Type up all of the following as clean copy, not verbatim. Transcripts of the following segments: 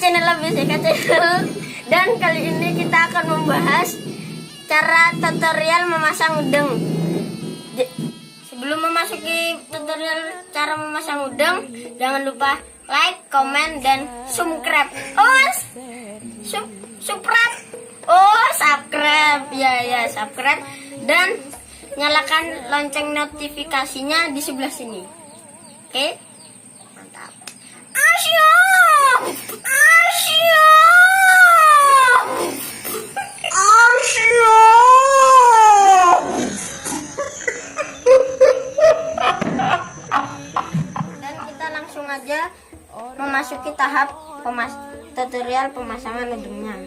channel BCK Channel. Dan kali ini kita akan membahas cara tutorial memasang udeng. Sebelum memasuki tutorial cara memasang udeng, jangan lupa like, comment, dan subscribe. Subscribe. Ya, subscribe. Dan nyalakan lonceng notifikasinya di sebelah sini. Oke? Mantap. Dan kita langsung aja memasuki tahap tutorial pemasangan udengnya.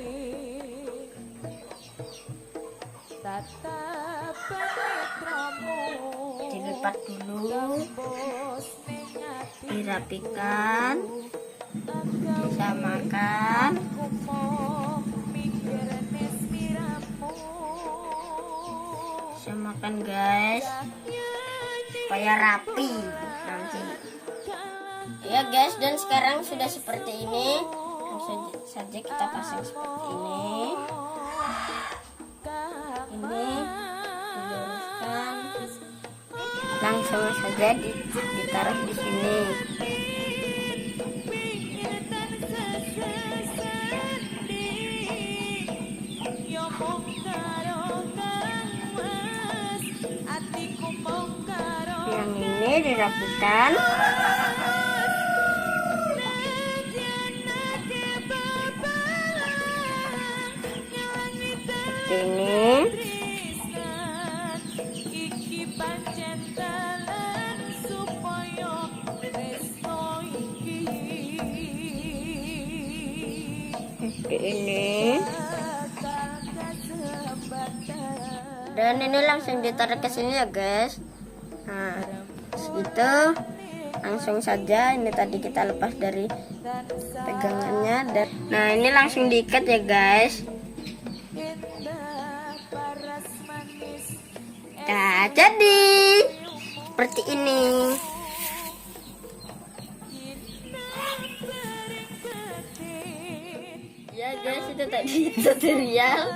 Dilipat dulu, dirapikan, disamakan, guys, supaya rapi nanti ya guys. Dan sekarang sudah seperti ini, langsung saja kita pasang seperti ini diluruskan, langsung saja ditaruh di sini. Yang ini dirapikan. Seperti ini. Seperti ini. Dan ini langsung ditarik ke sini ya guys. Nah, segitu. Langsung saja ini tadi kita lepas dari pegangannya. Nah, ini langsung diikat ya guys. Nah, jadi seperti ini. Ya guys, itu tadi tutorial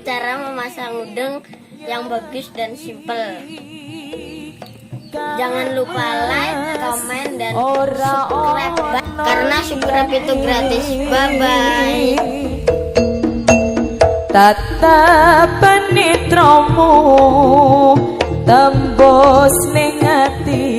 cara memasang udeng yang bagus dan simple. Jangan lupa like, comment, dan subscribe, karena subscribe itu gratis. Bye bye. Tatapan netramu tembus ning ati.